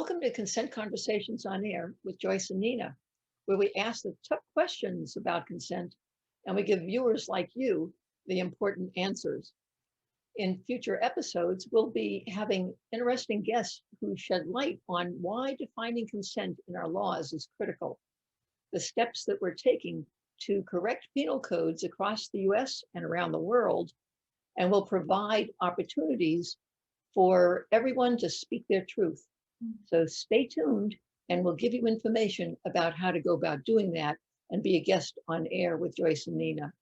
Welcome to Consent Conversations on Air with Joyce and Nina, where we ask the tough questions about consent and we give viewers like you the important answers. In future episodes, we'll be having interesting guests who shed light on why defining consent in our laws is critical, the steps that we're taking to correct penal codes across the US and around the world, and will provide opportunities for everyone to speak their truth. So stay tuned and we'll give you information about how to go about doing that and be a guest on air with Joyce and Nina.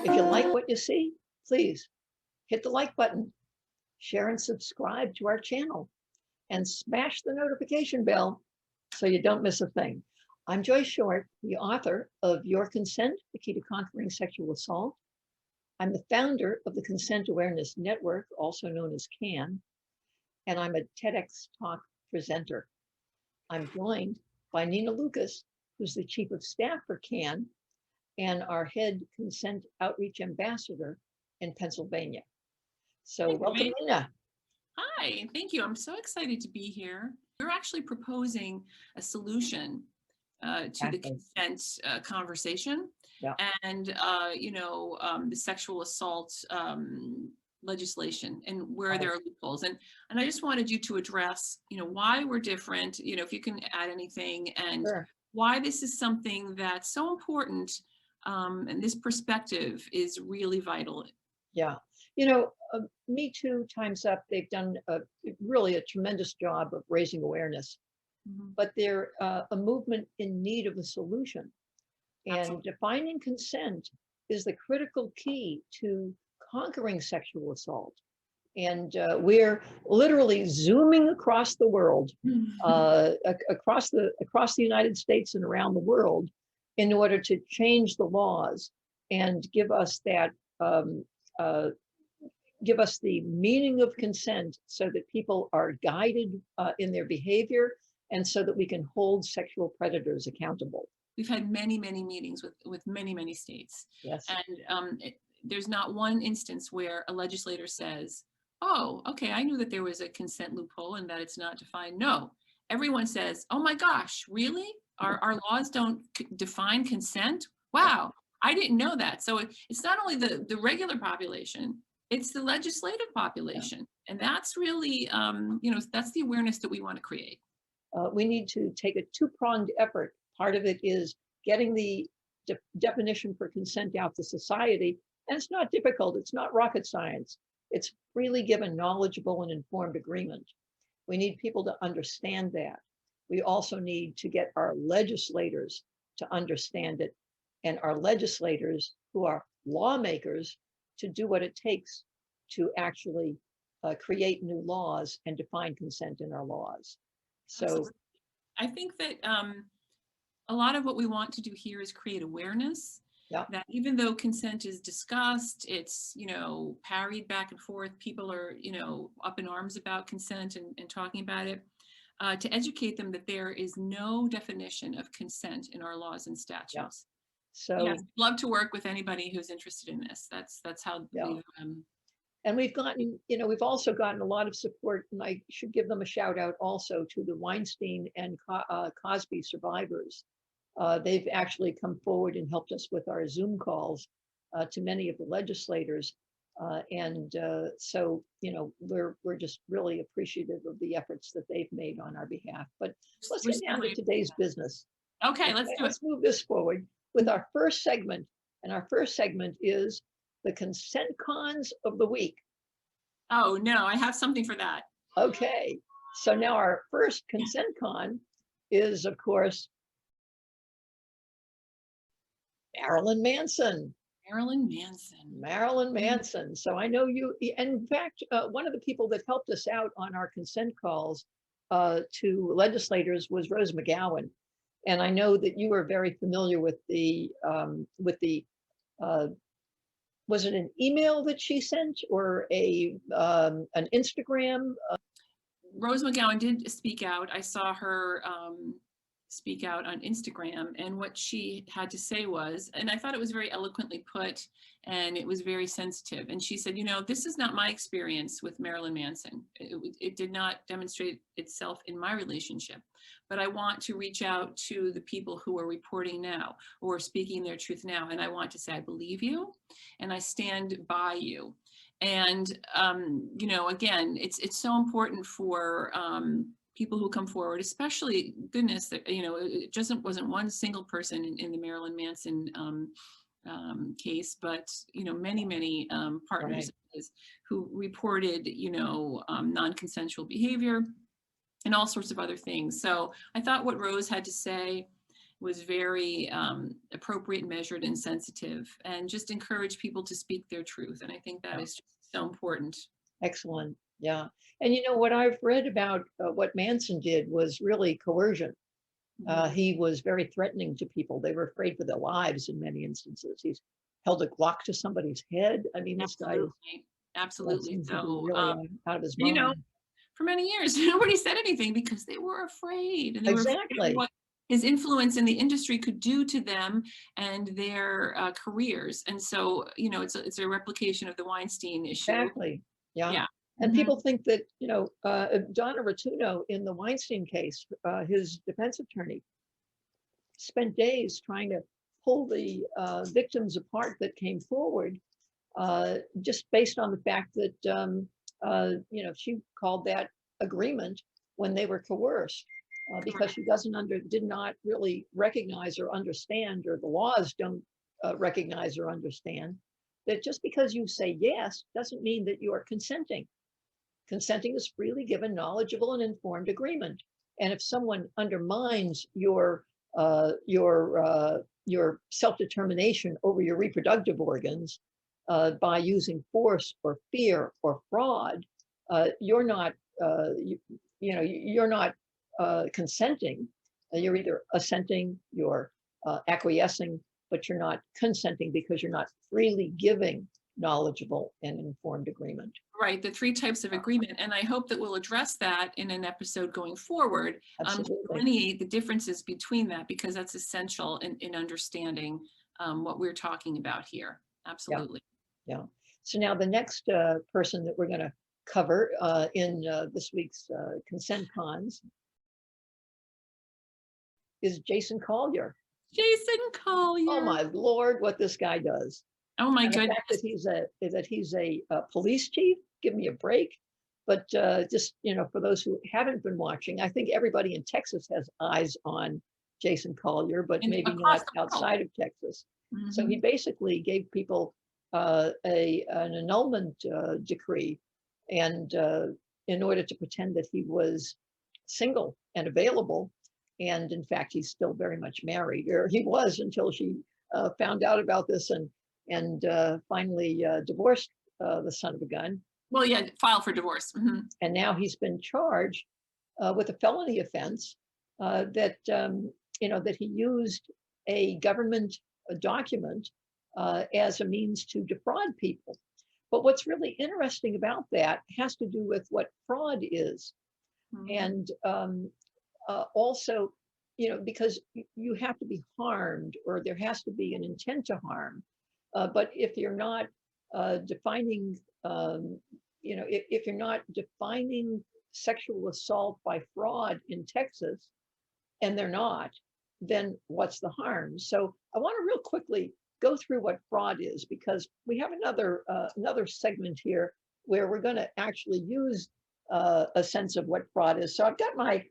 If you like what you see, please hit the like button, share and subscribe to our channel, and smash the notification bell so you don't miss a thing. I'm Joyce Short, the author of Your Consent, The Key to Conquering Sexual Assault. I'm the founder of the Consent Awareness Network, also known as CAN, and I'm a TEDx Talk presenter. I'm joined by Nina Lucas, who's the Chief of Staff for CAN and our head consent outreach ambassador in Pennsylvania. So welcome, Nina. Hi, thank you. I'm so excited to be here. We're actually proposing a solution to the consent conversation, and the sexual assault legislation, and where there are loopholes. And I just wanted you to address, why we're different. If you can add anything, and why this is something that's so important. And this perspective is really vital. Yeah, Me Too, Time's Up, they've done really a tremendous job of raising awareness, but they're a movement in need of a solution. And Absolutely. Defining consent is the critical key to conquering sexual assault. And we're literally zooming across the world, across the United States and around the world, in order to change the laws and give us that, give us the meaning of consent so that people are guided in their behavior and so that we can hold sexual predators accountable. We've had many, many meetings with many, many states. Yes. And there's not one instance where a legislator says, oh, okay, I knew that there was a consent loophole and that it's not defined. No, everyone says, oh my gosh, really? Our laws don't define consent? Wow, I didn't know that. So it's not only the regular population, it's the legislative population. And that's really, that's the awareness that we want to create. We need to take a two-pronged effort. Part of it is getting the definition for consent out to society. And it's not difficult, it's not rocket science. It's freely given, knowledgeable and informed agreement. We need people to understand that. We also need to get our legislators to understand it, and our legislators, who are lawmakers, to do what it takes to actually create new laws and define consent in our laws. So Absolutely. I think that a lot of what we want to do here is create awareness. That even though consent is discussed, it's, parried back and forth, people are, up in arms about consent and talking about it. To educate them that there is no definition of consent in our laws and statutes. So yes, love to work with anybody who's interested in this. That's how we've and we've gotten, we've also gotten a lot of support, and I should give them a shout out also to the Weinstein and Cosby survivors. They've actually come forward and helped us with our Zoom calls to many of the legislators. So, we're just really appreciative of the efforts that they've made on our behalf. But let's get down to today's business. Okay, let's do it. Let's move this forward with our first segment. And our first segment is the consent cons of the week. Oh, no, I have something for that. Okay, so now our first consent con is, of course, Marilyn Manson. Marilyn Manson. So I know you, and in fact, one of the people that helped us out on our consent calls to legislators was Rose McGowan. And I know that you are very familiar with the uh, was it an email that she sent or an Instagram? Rose McGowan did speak out. I saw her speak out on Instagram, and what she had to say was, and I thought it was very eloquently put, and it was very sensitive. And she said, you know, this is not my experience with Marilyn Manson. It did not demonstrate itself in my relationship, but I want to reach out to the people who are reporting now, who are speaking their truth now. And I want to say, I believe you, and I stand by you. And, you know, again, it's so important for people who come forward, especially, goodness, that, you know, it just wasn't one single person in the Marilyn Manson case, but, you know, many partners Right. who reported, you know, non-consensual behavior and all sorts of other things. So I thought what Rose had to say was very appropriate, measured, and sensitive, and just encourage people to speak their truth. And I think that is just so important. Excellent. Yeah. And you know, what I've read about what Manson did was really coercion. He was very threatening to people. They were afraid for their lives in many instances. He's held a Glock to somebody's head. I mean, this guy Absolutely. seems to be So, really out of his you know, mind. for many years, nobody said anything because they were afraid, and they were afraid of Exactly. what his influence in the industry could do to them and their careers. And so, you know, it's a replication of the Weinstein issue. Exactly. Yeah. Yeah. And people think that, you know, Donna Rotuno in the Weinstein case, his defense attorney spent days trying to pull the victims apart that came forward, just based on the fact that, you know, she called that agreement when they were coerced, because she did not really recognize or understand, or the laws don't recognize or understand, that just because you say yes doesn't mean that you are consenting. Consenting is freely given, knowledgeable, and informed agreement. And if someone undermines your self-determination over your reproductive organs by using force or fear or fraud, you're not you're not consenting. You're either assenting, you're acquiescing, but you're not consenting because you're not freely giving knowledgeable and informed agreement. Right, the 3 types of agreement. And I hope that we'll address that in an episode going forward, to delineate the differences between that, because that's essential in understanding what we're talking about here. Absolutely. Yeah. So now the next person that we're going to cover in this week's Consent Cons is Jason Collier. Jason Collier. Oh my Lord, what this guy does. Oh my goodness. The fact that he's a police chief, give me a break. But just, you know, for those who haven't been watching, I think everybody in Texas has eyes on Jason Collier, but maybe not outside of Texas. So he basically gave people an annulment decree, and in order to pretend that he was single and available. And in fact, he's still very much married, or he was until she found out about this and finally divorced the son of a gun. Well, yeah, file for divorce. And now he's been charged with a felony offense that you know, that he used a government document as a means to defraud people. But what's really interesting about that has to do with what fraud is, and also, you know, because you have to be harmed, or there has to be an intent to harm. But if you're not defining, you know, if you're not defining sexual assault by fraud in Texas, and they're not, then what's the harm? So I want to real quickly go through what fraud is, because we have another segment here where we're going to actually use a sense of what fraud is. So I've got my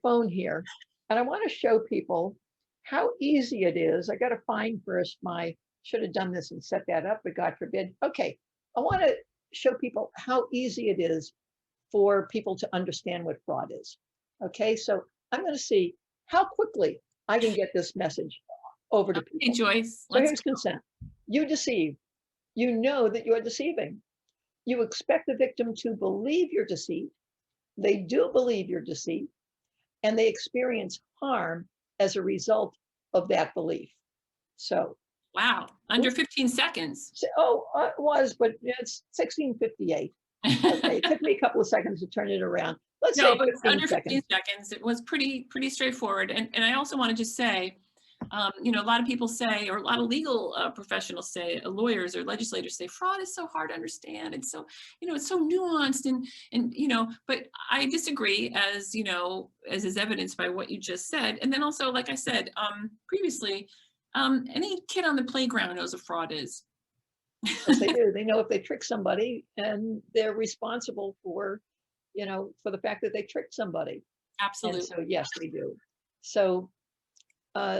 phone here, and I want to show people how easy it is. I got to find first should have done this and set that up, but God forbid. Okay, I want to show people how easy it is for people to understand what fraud is. Okay, so I'm going to see how quickly I can get this message over to people. Hey, Joyce. So here's consent. You deceive. You know that you are deceiving. You expect the victim to believe your deceit. They do believe your deceit, and they experience harm as a result of that belief. So. Wow, under 15 seconds. Oh, it was, but it's 1658. Okay, it took me a couple of seconds to turn it around. Let's say 15 under 15 seconds. seconds. It was pretty straightforward. And I also want to just say, you know, a lot of people say, or a lot of legal professionals say, lawyers or legislators say, fraud is so hard to understand. And so, you know, it's so nuanced and, you know, but I disagree, as, you know, as is evidenced by what you just said. And then also, like I said previously, any kid on the playground knows what fraud is. Yes, they do. They know if they trick somebody, and they're responsible for, you know, for the fact that they tricked somebody. Absolutely. And so, yes, they do. So,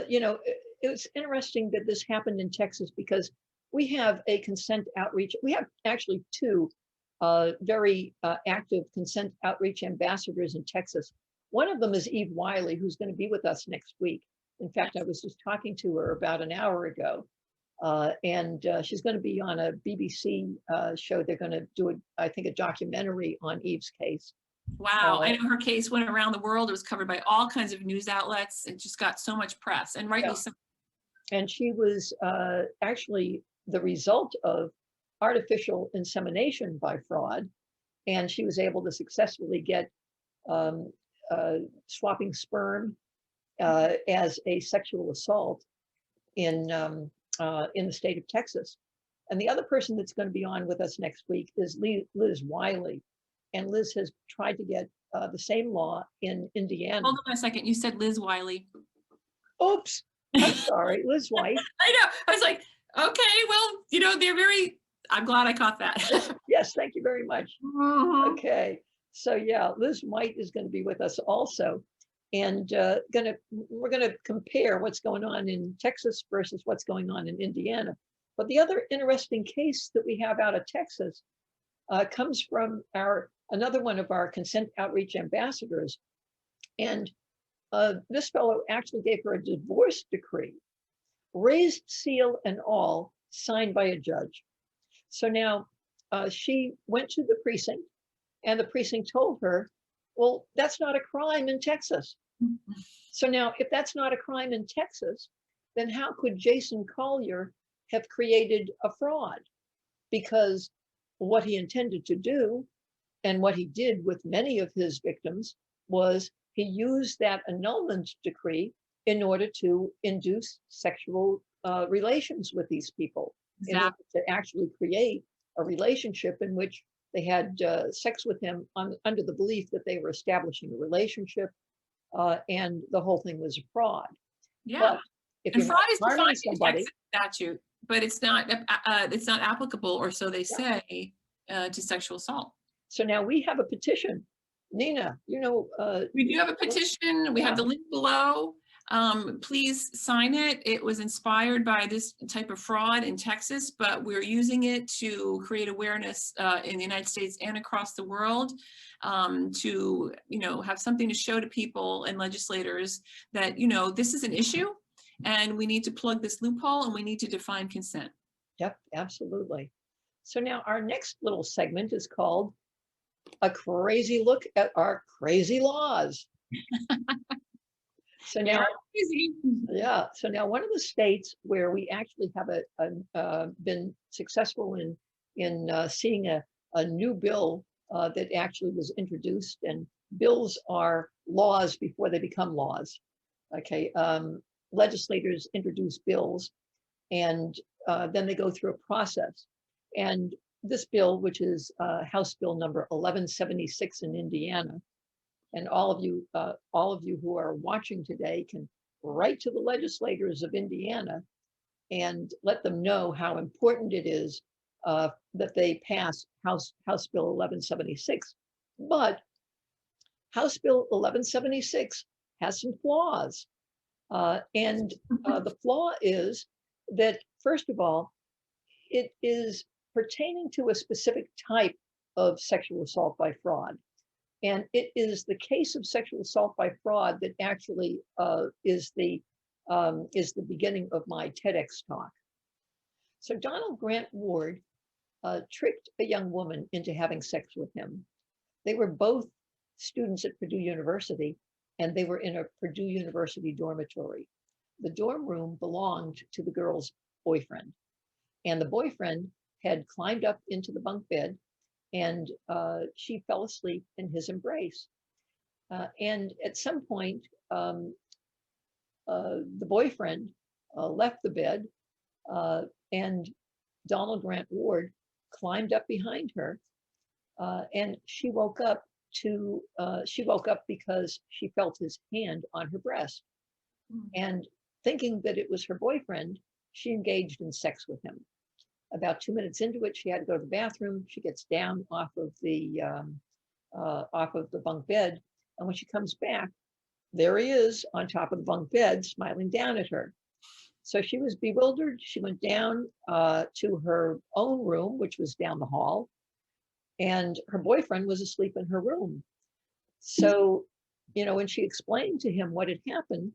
you know, it's interesting that this happened in Texas, because we have a consent outreach. We have actually two very active consent outreach ambassadors in Texas. One of them is Eve Wiley, who's going to be with us next week. In fact, I was just talking to her about an hour ago. And she's going to be on a BBC show. They're going to do, I think, a documentary on Eve's case. Wow, I know her case went around the world. It was covered by all kinds of news outlets. It just got so much press, and rightly so. And she was actually the result of artificial insemination by fraud. And she was able to successfully get swapping sperm as a sexual assault in the state of Texas. And the other person that's going to be on with us next week is Liz Wiley. And Liz has tried to get the same law in Indiana. Hold on a second. You said Liz Wiley. Oops. I'm sorry, Liz White. I know. I was like, okay, well, you know, they're very, I'm glad I caught that. Yes, thank you very much. Okay. So yeah, Liz White is going to be with us also. And we're going to compare what's going on in Texas versus what's going on in Indiana. But the other interesting case that we have out of Texas comes from another one of our consent outreach ambassadors. And this fellow actually gave her a divorce decree, raised seal and all, signed by a judge. So now she went to the precinct, and the precinct told her, well, that's not a crime in Texas. So now, if that's not a crime in Texas, then how could Jason Collier have created a fraud? Because what he intended to do, and what he did with many of his victims, was he used that annulment decree in order to induce sexual relations with these people, in order to actually create a relationship in which they had sex with him under the belief that they were establishing a relationship. And the whole thing was a fraud. Yeah, but if and fraud is defined in Texas statute, but it's not applicable, or so they say, to sexual assault. So now we have a petition. Nina, you know, we do have a petition. We have the link below. Please sign it. It was inspired by this type of fraud in Texas, but we're using it to create awareness in the United States and across the world, to, you know, have something to show to people and legislators that, you know, this is an issue and we need to plug this loophole and we need to define consent. Yep, absolutely. So now our next little segment is called A Crazy Look at Our Crazy Laws. So now, yeah. So now, one of the states where we actually have been successful in seeing a new bill that actually was introduced, and bills are laws before they become laws. Okay, legislators introduce bills, and then they go through a process. And this bill, which is House Bill number 1176 in Indiana. And all of you who are watching today can write to the legislators of Indiana and let them know how important it is that they pass House Bill 1176. But House Bill 1176 has some flaws. And the flaw is that, first of all, it is pertaining to a specific type of sexual assault by fraud. And it is the case of sexual assault by fraud that actually is the beginning of my TEDx talk. So Donald Grant Ward tricked a young woman into having sex with him. They were both students at Purdue University, and they were in a Purdue University dormitory. The dorm room belonged to the girl's boyfriend, and the boyfriend had climbed up into the bunk bed, and she fell asleep in his embrace. And at some point, the boyfriend left the bed, and Donald Grant Ward climbed up behind her, and she woke up because she felt his hand on her breast. And thinking that it was her boyfriend, she engaged in sex with him. About 2 minutes into it, she had to go to the bathroom. She gets down off of the bunk bed, and when she comes back, there he is on top of the bunk bed, smiling down at her. So she was bewildered. She went down to her own room, which was down the hall, and her boyfriend was asleep in her room. So, when she explained to him what had happened,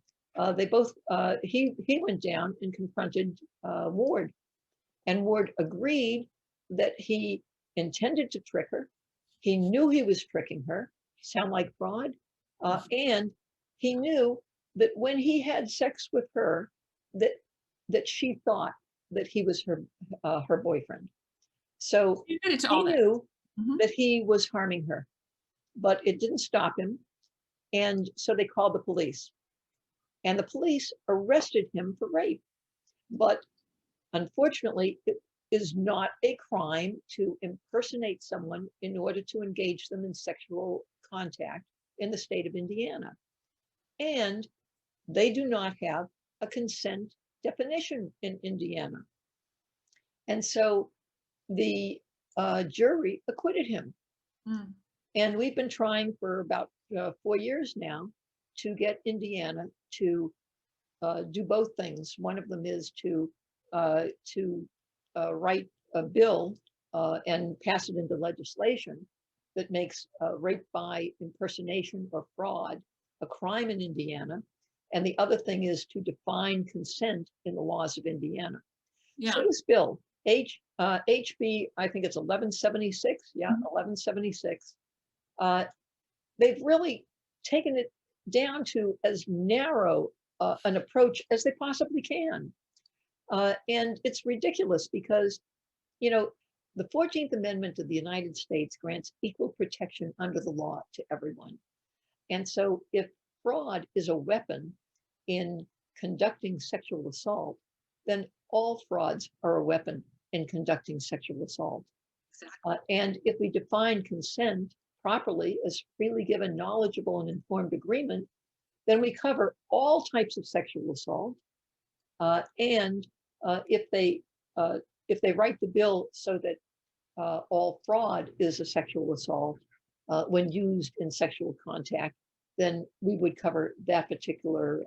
he went down and confronted Ward, and Ward agreed that he intended to trick her. He knew he was tricking her, sound like fraud, and he knew that when he had sex with her, that she thought that he was her boyfriend. So he knew that he was harming her, but it didn't stop him. And so they called the police, and the police arrested him for rape. But unfortunately, it is not a crime to impersonate someone in order to engage them in sexual contact in the state of Indiana. And they do not have a consent definition in Indiana. And so the jury acquitted him. And we've been trying for about 4 years now to get Indiana to do both things. One of them is to write a bill and pass it into legislation that makes rape by impersonation or fraud a crime in Indiana. And the other thing is to define consent in the laws of Indiana. Yeah. So this bill, HB, I think it's 1176. Yeah, 1176. They've really taken it down to as narrow an approach as they possibly can. And it's ridiculous because, the 14th Amendment of the United States grants equal protection under the law to everyone. And so if fraud is a weapon in conducting sexual assault, then all frauds are a weapon in conducting sexual assault. Exactly. And if we define consent properly as freely given, knowledgeable, and informed agreement, then we cover all types of sexual assault. And if they write the bill so that all fraud is a sexual assault when used in sexual contact, then we would cover that particular,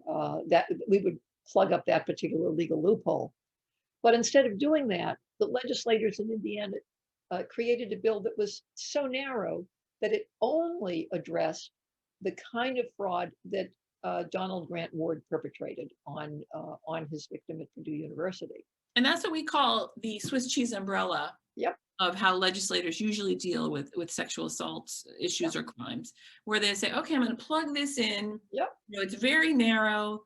we would plug up that particular legal loophole. But instead of doing that, the legislators in Indiana created a bill that was so narrow that it only addressed the kind of fraud that Donald Grant Ward perpetrated on his victim at Purdue University. And that's what we call the Swiss cheese umbrella. Yep. Of how legislators usually deal with sexual assault issues or crimes, where they say, okay, I'm going to plug this in. Yep. It's very narrow.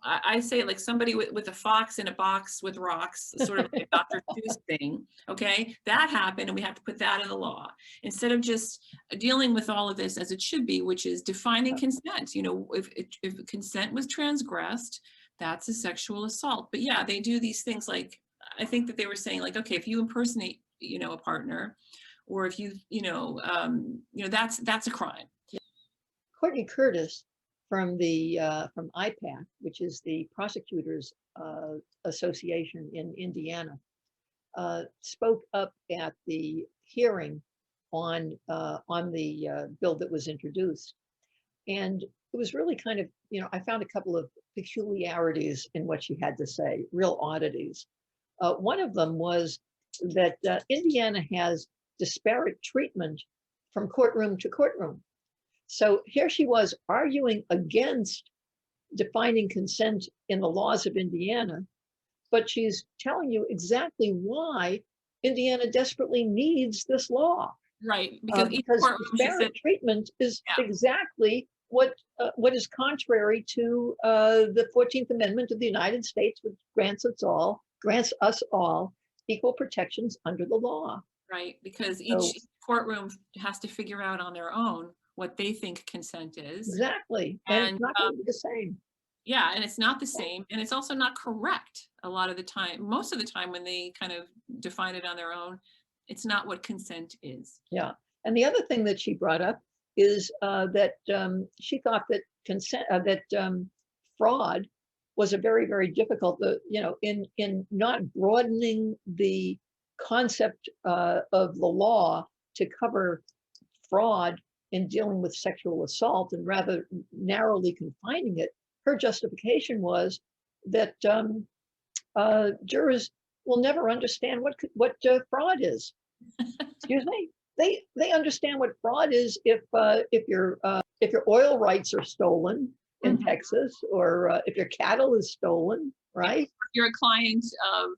I say like somebody with a fox in a box with rocks, sort of like a Dr. Seuss thing. Okay, that happened, and we have to put that in the law instead of just dealing with all of this as it should be, which is defining consent. If consent was transgressed, that's a sexual assault. But yeah, they do these things like, I think that they were saying like, okay, if you impersonate, a partner, or if you, that's a crime. Courtney Curtis from IPAC, which is the Prosecutors Association in Indiana, spoke up at the hearing on the bill that was introduced. And it was really kind of, I found a couple of peculiarities in what she had to say, real oddities. One of them was that Indiana has disparate treatment from courtroom to courtroom. So here she was arguing against defining consent in the laws of Indiana, but she's telling you exactly why Indiana desperately needs this law. Right, because disparate treatment is exactly what is contrary to the 14th Amendment of the United States, which grants us all equal protections under the law. Right, because So, each courtroom has to figure out on their own what they think consent is. exactly, and And it's not going to be the same. yeah, and it's not the same, and it's also not correct a lot of the time. Most of the time when they kind of define it on their own, it's not what consent is. Yeah, and the other thing that she brought up is that she thought that fraud was a very, very difficult, in not broadening the concept of the law to cover fraud in dealing with sexual assault and rather narrowly confining it. Her justification was that jurors will never understand what fraud is. Excuse me. They understand what fraud is if your oil rights are stolen in Texas, or if your cattle is stolen, right? If you're a client of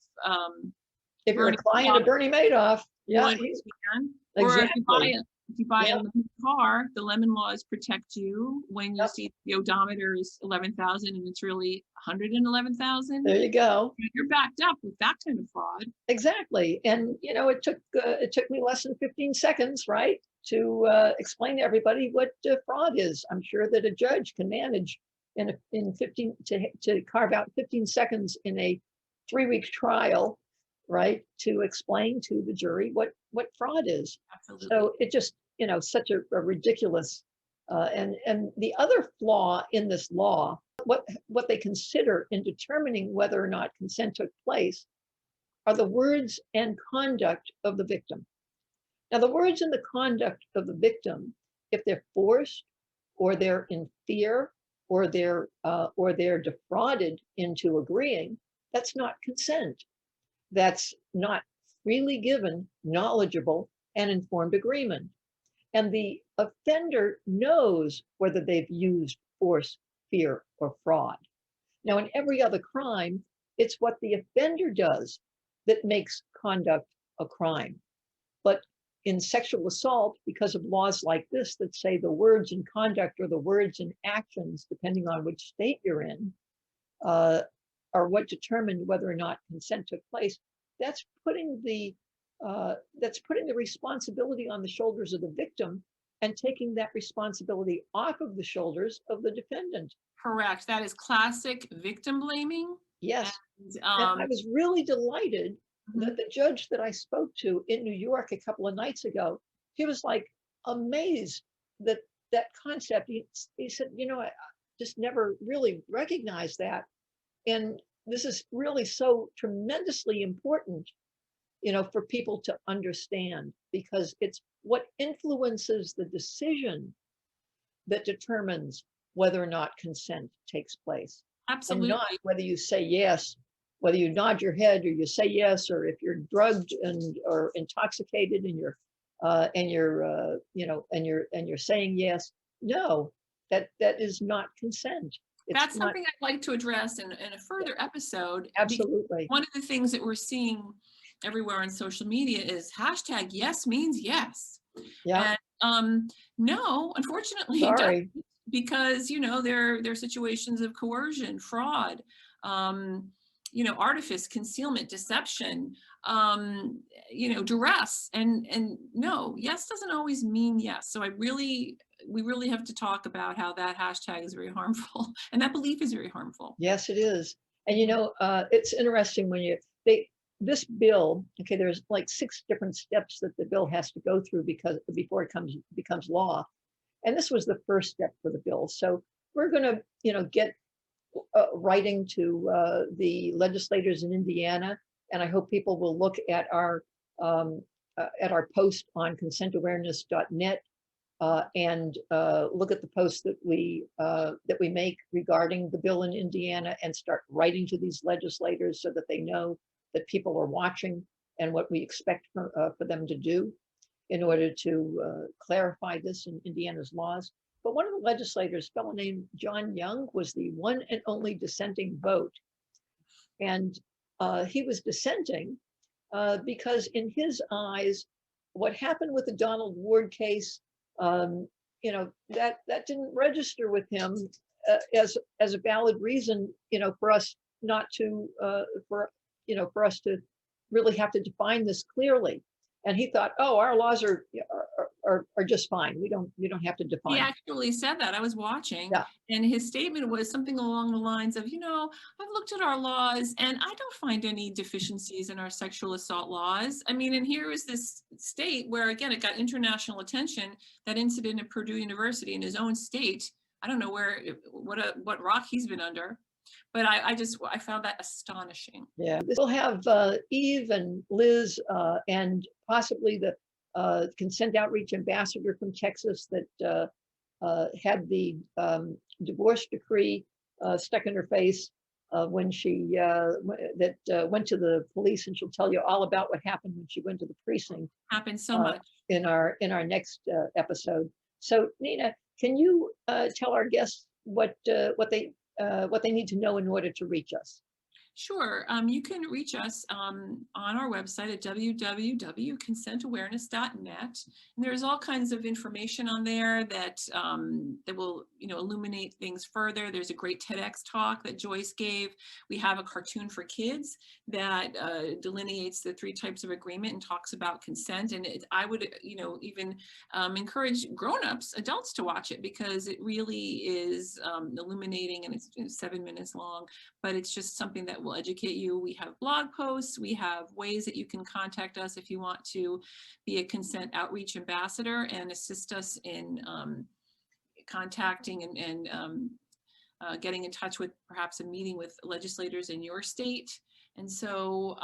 if you're a client of Bernie Madoff, yeah, or exactly. if you buy a lemon car, the lemon laws protect you when you see the odometer is 11,000 and it's really 111,000. There you go. You're backed up with that kind of fraud. Exactly, and it took me less than 15 seconds, right, to explain to everybody what fraud is. I'm sure that a judge can manage in 15 to carve out 15 seconds in a 3-week trial, right, to explain to the jury what fraud is. Absolutely. So it just, such a ridiculous, and the other flaw in this law, what they consider in determining whether or not consent took place are the words and conduct of the victim. Now, the words and the conduct of the victim, if they're forced or they're in fear or they're defrauded into agreeing, that's not consent. That's not freely given, knowledgeable, and informed agreement. And the offender knows whether they've used force, fear, or fraud. Now, in every other crime, it's what the offender does that makes conduct a crime. But in sexual assault, because of laws like this that say the words and conduct or the words and actions, depending on which state you're in, are what determined whether or not consent took place, that's putting the responsibility on the shoulders of the victim and taking that responsibility off of the shoulders of the defendant. Correct. That is classic victim blaming. Yes. And I was really delighted that the judge that I spoke to in New York a couple of nights ago, he was like amazed that concept. He said, I just never really recognized that. And this is really so tremendously important, for people to understand, because it's what influences the decision that determines whether or not consent takes place. Absolutely. And not whether you say yes, whether you nod your head or you say yes, or if you're drugged or intoxicated and you're saying yes. No, that is not consent. That's something I'd like to address in a further episode. Absolutely. One of the things that we're seeing everywhere on social media is hashtag yes means yes. Yeah. And no, unfortunately, sorry. Because there are situations of coercion, fraud, artifice, concealment, deception, duress, and no, yes doesn't always mean yes. So we really have to talk about how that hashtag is very harmful and that belief is very harmful. Yes, it is. And it's interesting when this bill, okay, there's like 6 different steps that the bill has to go through before it becomes law. And this was the first step for the bill. So we're going to, get writing to the legislators in Indiana, and I hope people will look at our post on consentawareness.net and look at the posts that we make regarding the bill in Indiana, and start writing to these legislators so that they know that people are watching and what we expect for them to do in order to clarify this in Indiana's laws. But one of the legislators, a fellow named John Young, was the one and only dissenting vote. And he was dissenting because in his eyes, what happened with the Donald Ward case that didn't register with him as a valid reason, for us not to, for us to really have to define this clearly. And he thought, oh, our laws are just fine. We don't have to He define. actually said that. I was watching, Yeah. and his statement was something along the lines of, I've looked at our laws and I don't find any deficiencies in our sexual assault laws. I mean, and here is this state where, again, it got international attention, that incident at Purdue University in his own state. I don't know what rock he's been under, but I found that astonishing. Yeah, we'll have Eve and Liz and possibly the consent outreach ambassador from Texas that had the divorce decree stuck in her face when she went to the police, and she'll tell you all about what happened when she went to the precinct. Happens so much in our next episode. So Nina, can you tell our guests what they need to know in order to reach us? Sure. You can reach us on our website at www.consentawareness.net. And there's all kinds of information on there that will, illuminate things further. There's a great TEDx talk that Joyce gave. We have a cartoon for kids that delineates the 3 types of agreement and talks about consent. And I would, even encourage grown-ups, adults, to watch it, because it really is illuminating, and it's 7 minutes long, but it's just something that will educate you. We have blog posts. We have ways that you can contact us if you want to be a consent outreach ambassador and assist us in contacting and getting in touch with perhaps a meeting with legislators in your state. And so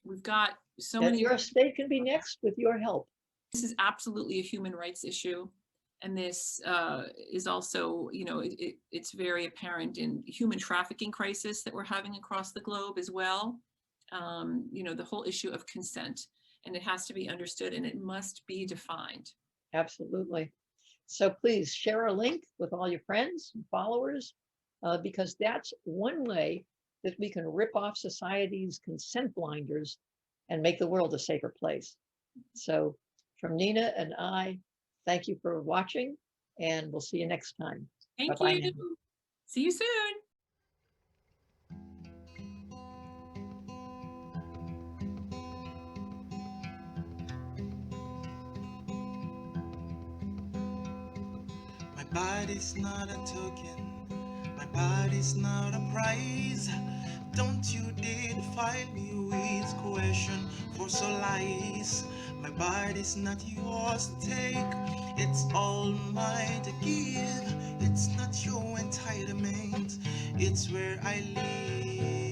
we've got so many. Your state can be next with your help. This is absolutely a human rights issue. And this is also, it's very apparent in human trafficking crisis that we're having across the globe as well. The whole issue of consent, and it has to be understood and it must be defined. Absolutely. So please share a link with all your friends and followers, because that's one way that we can rip off society's consent blinders and make the world a safer place. So from Nina and I, thank you for watching, and we'll see you next time. Thank you. Now. See you soon. My body's not a token. My body's not a prize. Don't you dare defile me with question for so lies. My body's not yours to take. It's all mine to give. It's not your entitlement. It's where I live.